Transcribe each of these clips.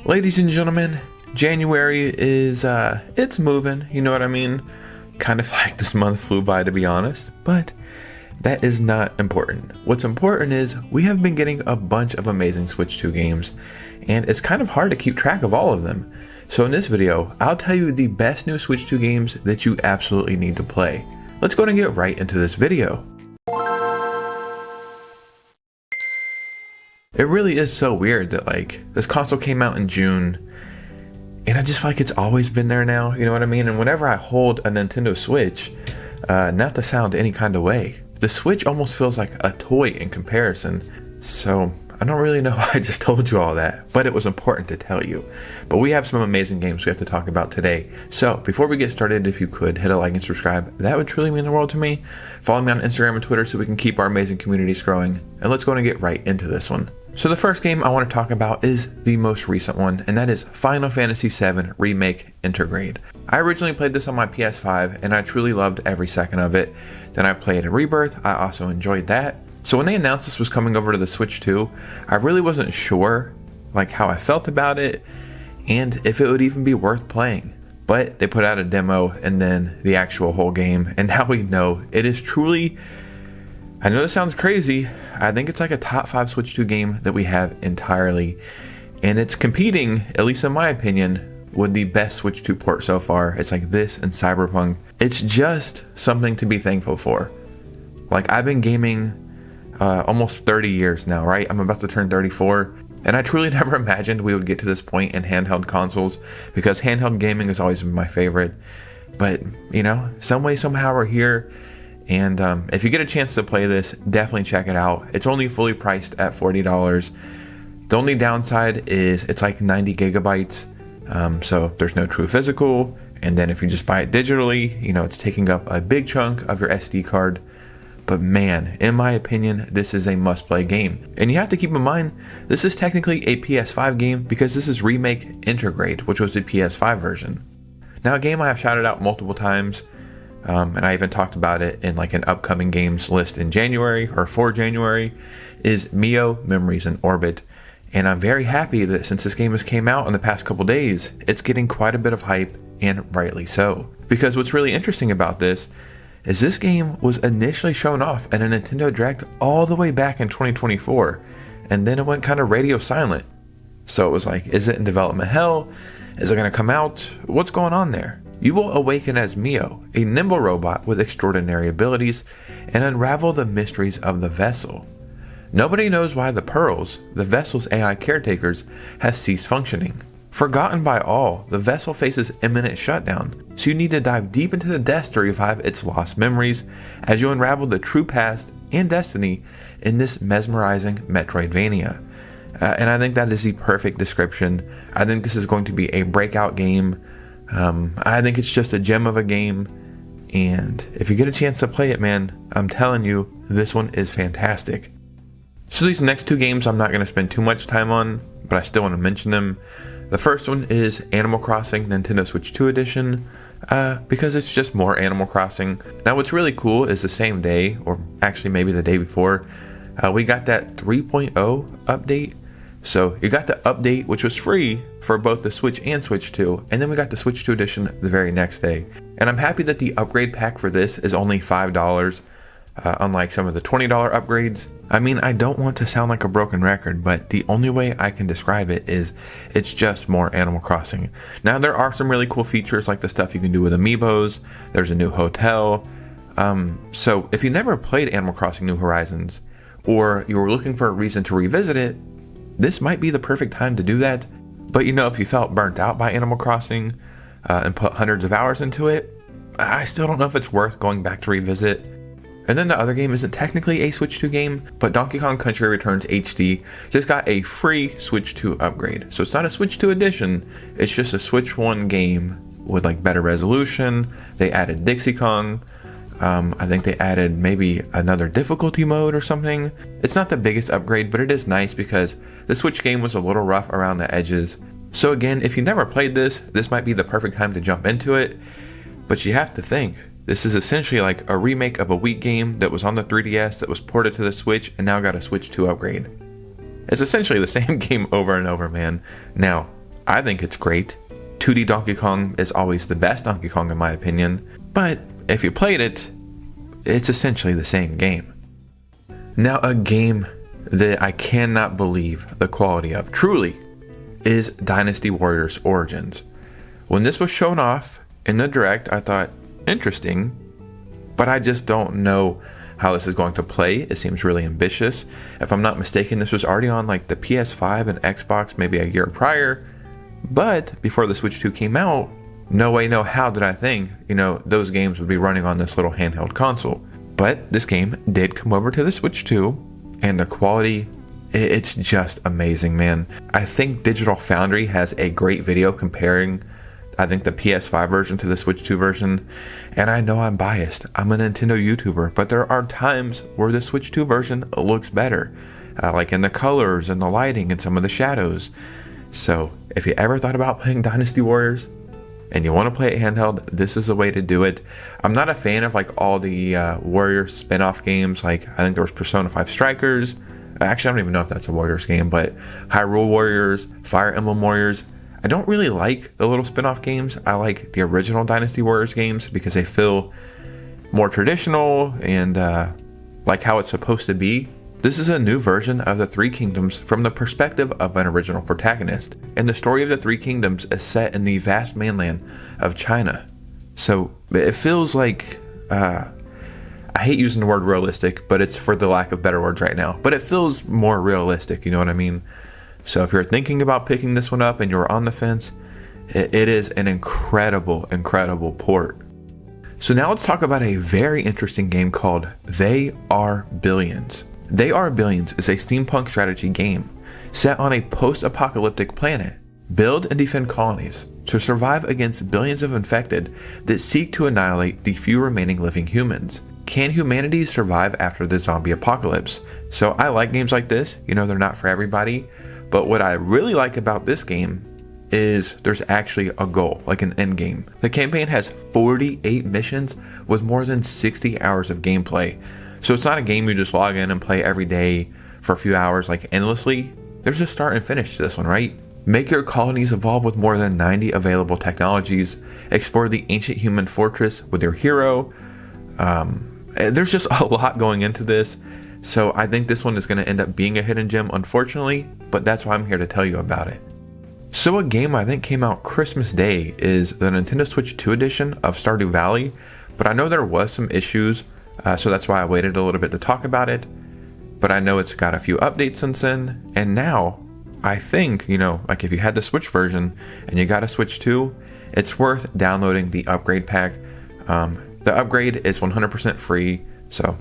Ladies and gentlemen, January is, it's moving, you know what I mean? Kind of like this month flew by, to be honest, but that is not important. What's important is we have been getting a bunch of amazing Switch 2 games, and it's kind of hard to keep track of all of them. So in this video, I'll tell you the best new Switch 2 games that you absolutely need to play. Let's go and get right into this video. It really is so weird that this console came out in June and I just feel like it's always been there now, you know what I mean? And whenever I hold a Nintendo Switch, not to sound any kind of way, the Switch almost feels like a toy in comparison. So I don't really know why I just told you all that, but it was important to tell you. But we have some amazing games we have to talk about today. So before we get started, if you could hit a like and subscribe, that would truly mean the world to me. Follow me on Instagram and Twitter so we can keep our amazing communities growing. And let's go and get right into this one. So the first game I want to talk about is the most recent one, and that is Final Fantasy VII Remake Intergrade. I originally played this on my PS5 and I truly loved every second of it. Then I played Rebirth, I also enjoyed that. So when they announced this was coming over to the Switch 2, I really wasn't sure how I felt about it and if it would even be worth playing. But they put out a demo and then the actual whole game, and now we know it is truly, I know this sounds crazy, I think it's like a top 5 Switch 2 game that we have entirely, and it's competing, at least in my opinion, with the best Switch 2 port so far. It's like this and Cyberpunk. It's just something to be thankful for. I've been gaming almost 30 years now, right? I'm about to turn 34, and I truly never imagined we would get to this point in handheld consoles, because handheld gaming has always been my favorite. But you know, some way somehow we're here, and if you get a chance to play this, definitely check it out. It's only fully priced at $40. The only downside is it's like 90 gigabytes, so there's no true physical, and then if you just buy it digitally, you know, it's taking up a big chunk of your SD card. But man, in my opinion, this is a must-play game. And you have to keep in mind, this is technically a PS5 game because this is Remake Intergrade, which was the PS5 version. Now, a game I have shouted out multiple times, and I even talked about it in an upcoming games list in January, or for January, is Mio Memories in Orbit. And I'm very happy that since this game has came out in the past couple days, it's getting quite a bit of hype, and rightly so. Because what's really interesting about this is this game was initially shown off at a Nintendo Direct all the way back in 2024, and then it went kind of radio silent. So it was like, is it in development hell? Is it going to come out? What's going on there? You will awaken as Mio, a nimble robot with extraordinary abilities, and unravel the mysteries of the vessel. Nobody knows why the Pearls, the vessel's AI caretakers, have ceased functioning. Forgotten by all, the vessel faces imminent shutdown, so you need to dive deep into the depths to revive its lost memories as you unravel the true past and destiny in this mesmerizing Metroidvania. And I think that is the perfect description. I think this is going to be a breakout game. I think it's just a gem of a game, and if you get a chance to play it, man, I'm telling you, this one is fantastic. So these next two games I'm not going to spend too much time on, but I still want to mention them. The first one is Animal Crossing Nintendo Switch 2 Edition, because it's just more Animal Crossing. Now what's really cool is the same day, or actually maybe the day before, we got that 3.0 update. So you got the update, which was free for both the Switch and Switch 2, and then we got the Switch 2 Edition the very next day. And I'm happy that the upgrade pack for this is only $5, unlike some of the $20 upgrades. I mean, I don't want to sound like a broken record, but the only way I can describe it is it's just more Animal Crossing. Now, there are some really cool features like the stuff you can do with amiibos. There's a new hotel. So if you never played Animal Crossing New Horizons, or you were looking for a reason to revisit it, this might be the perfect time to do that. But you know, if you felt burnt out by Animal Crossing and put hundreds of hours into it, I still don't know if it's worth going back to revisit. And then the other game isn't technically a Switch 2 game, but Donkey Kong Country Returns HD just got a free Switch 2 upgrade. So it's not a Switch 2 edition, it's just a Switch 1 game with better resolution. They added Dixie Kong. I think they added maybe another difficulty mode or something. It's not the biggest upgrade, but it is nice because the Switch game was a little rough around the edges. So again, if you never played this, this might be the perfect time to jump into it. But you have to think, this is essentially like a remake of a Wii game that was on the 3DS that was ported to the Switch and now got a Switch 2 upgrade. It's essentially the same game over and over, man. Now, I think it's great. 2D Donkey Kong is always the best Donkey Kong in my opinion, but if you played it, it's essentially the same game. Now, a game that I cannot believe the quality of, truly, is Dynasty Warriors Origins. When this was shown off in the Direct, I thought, interesting, but I just don't know how this is going to play. It seems really ambitious. If I'm not mistaken, this was already on like the PS5 and Xbox maybe a year prior, but before the Switch 2 came out, no way, no how did I think, those games would be running on this little handheld console. But this game did come over to the Switch 2, and the quality, it's just amazing, man. I think Digital Foundry has a great video comparing, I think, the PS5 version to the Switch 2 version. And I know I'm biased. I'm a Nintendo YouTuber, but there are times where the Switch 2 version looks better, like in the colors and the lighting and some of the shadows. So if you ever thought about playing Dynasty Warriors and you want to play it handheld, this is the way to do it. I'm not a fan of like all the Warriors spin-off games. Like I think there was Persona 5 Strikers. Actually, I don't even know if that's a Warriors game, but Hyrule Warriors, Fire Emblem Warriors. I don't really like the little spin-off games. I like the original Dynasty Warriors games because they feel more traditional and like how it's supposed to be. This is a new version of the Three Kingdoms from the perspective of an original protagonist, and the story of the Three Kingdoms is set in the vast mainland of China. So it feels like, I hate using the word realistic, but it's for the lack of better words right now, but it feels more realistic, you know what I mean? So if you're thinking about picking this one up and you're on the fence, it is an incredible, incredible port. So now let's talk about a very interesting game called They Are Billions. They Are Billions is a steampunk strategy game set on a post-apocalyptic planet. Build and defend colonies to survive against billions of infected that seek to annihilate the few remaining living humans. Can humanity survive after the zombie apocalypse? So I like games like this. They're not for everybody. But what I really like about this game is there's actually a goal, like an end game. The campaign has 48 missions with more than 60 hours of gameplay. So it's not a game you just log in and play every day for a few hours, like endlessly. There's a start and finish to this one, right? Make your colonies evolve with more than 90 available technologies. Explore the ancient human fortress with your hero. There's just a lot going into this. So I think this one is going to end up being a hidden gem, unfortunately, but that's why I'm here to tell you about it. So a game I think came out Christmas Day is the Nintendo Switch 2 edition of Stardew Valley, but I know there was some issues, so that's why I waited a little bit to talk about it. But I know it's got a few updates since then, and now I think, like if you had the Switch version and you got a Switch 2, it's worth downloading the upgrade pack. The upgrade is 100% free, so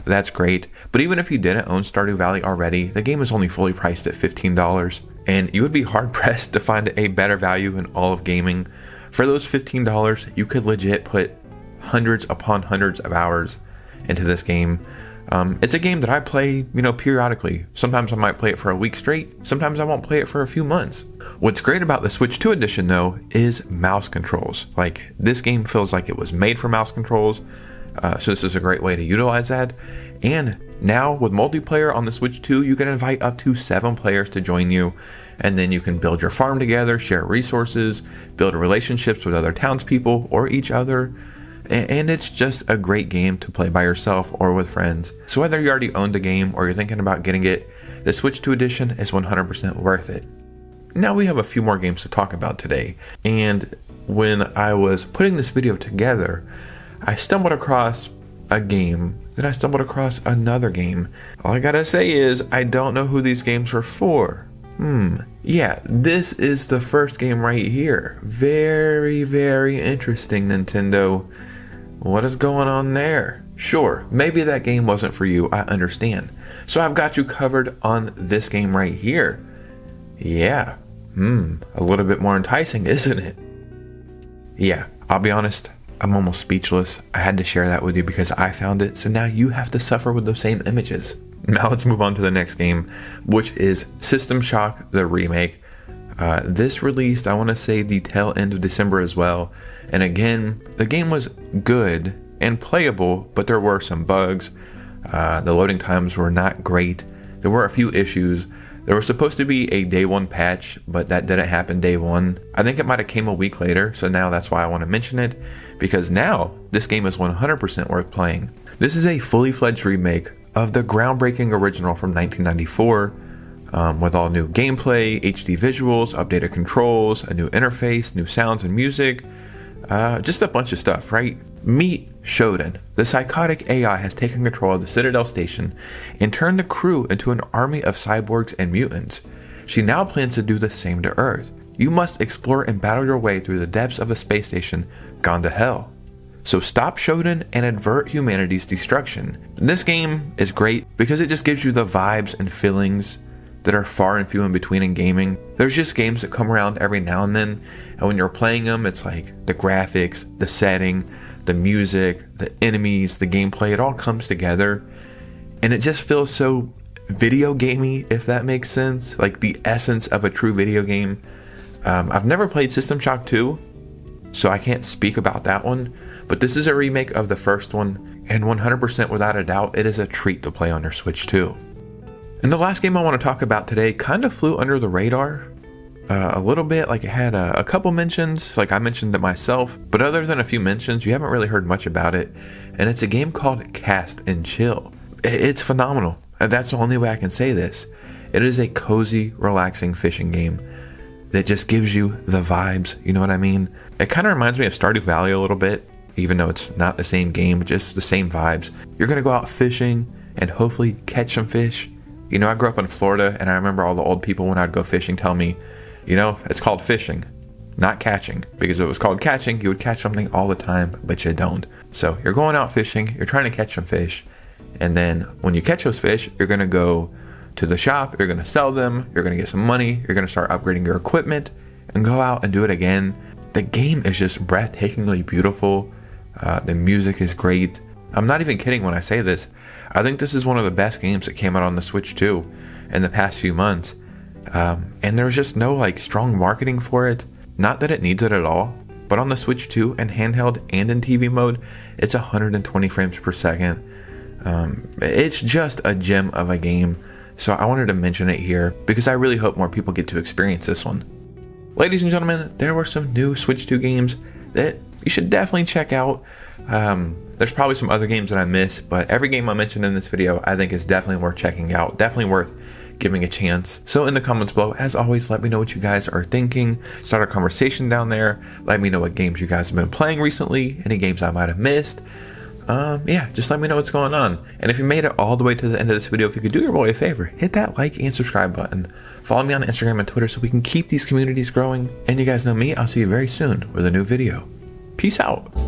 that's great. But even if you didn't own Stardew Valley already, the game is only fully priced at $15, and you would be hard pressed to find a better value in all of gaming. For those $15, you could legit put hundreds upon hundreds of hours into this game. It's a game that I play, periodically. Sometimes I might play it for a week straight. Sometimes I won't play it for a few months. What's great about the Switch 2 edition though is mouse controls. Like this game feels like it was made for mouse controls. So this is a great way to utilize that. And now with multiplayer on the Switch 2, you can invite up to 7 players to join you. And then you can build your farm together, share resources, build relationships with other townspeople or each other. And it's just a great game to play by yourself or with friends. So whether you already owned the game or you're thinking about getting it, the Switch 2 edition is 100% worth it. Now we have a few more games to talk about today. And when I was putting this video together, I stumbled across a game, then I stumbled across another game. All I gotta say is, I don't know who these games are for. Yeah, this is the first game right here. Very, very interesting, Nintendo. What is going on there? Sure, maybe that game wasn't for you, I understand. So I've got you covered on this game right here. Yeah, a little bit more enticing, isn't it? Yeah, I'll be honest, I'm almost speechless. I had to share that with you because I found it, so now you have to suffer with those same images. Now let's move on to the next game, which is System Shock, the remake. This released, I want to say, the tail end of December as well. And again, the game was good and playable, but there were some bugs. The loading times were not great. There were a few issues, but I think the game is There was supposed to be a day one patch, but that didn't happen day one. I think it might have came a week later, so now that's why I want to mention it, because now this game is 100% worth playing. This is a fully fledged remake of the groundbreaking original from 1994, with all new gameplay, HD visuals, updated controls, a new interface, new sounds and music, just a bunch of stuff, right? Meet Shodan. The psychotic AI has taken control of the Citadel station and turned the crew into an army of cyborgs and mutants. She now plans to do the same to Earth. You must explore and battle your way through the depths of a space station gone to hell. So stop Shodan and avert humanity's destruction. This game is great because it just gives you the vibes and feelings that are far and few in between in gaming. There's just games that come around every now and then, and when you're playing them, it's like the graphics, the setting, the music, the enemies, the gameplay, it all comes together, and it just feels so video gamey, if that makes sense, like the essence of a true video game. I've never played System Shock 2, so I can't speak about that one, but this is a remake of the first one, and 100% without a doubt, it is a treat to play on your Switch too. And the last game I want to talk about today kind of flew under the radar a little bit. Like, it had a couple mentions, like I mentioned it myself, but other than a few mentions, you haven't really heard much about it. And it's a game called Cast and Chill. It's phenomenal. That's the only way I can say this. It is a cozy, relaxing fishing game that just gives you the vibes, you know what I mean? It kind of reminds me of Stardew Valley a little bit, even though it's not the same game, just the same vibes. You're gonna go out fishing and hopefully catch some fish. You know, I grew up in Florida, and I remember all the old people when I'd go fishing tell me, you know, it's called fishing, not catching. Because if it was called catching, you would catch something all the time, but you don't. So you're going out fishing, you're trying to catch some fish, and then when you catch those fish, you're going to go to the shop, you're going to sell them, you're going to get some money, you're going to start upgrading your equipment, and go out and do it again. The game is just breathtakingly beautiful. The music is great. I'm not even kidding when I say this. I think this is one of the best games that came out on the Switch 2 in the past few months. And there's just no like strong marketing for it. Not that it needs it at all, but on the Switch 2 and handheld and in TV mode, it's 120 frames per second. It's just a gem of a game. So I wanted to mention it here because I really hope more people get to experience this one. Ladies and gentlemen, there were some new Switch 2 games that you should definitely check out. There's probably some other games that I missed, but every game I mentioned in this video I think is definitely worth checking out, definitely worth giving a chance. So in the comments below, as always, let me know what you guys are thinking. Start a conversation down there. Let me know what games you guys have been playing recently, any games I might have missed. Yeah, just let me know what's going on. And if you made it all the way to the end of this video, if you could do your boy a favor, hit that like and subscribe button. Follow me on Instagram and Twitter so we can keep these communities growing. And you guys know me, I'll see you very soon with a new video. Peace out.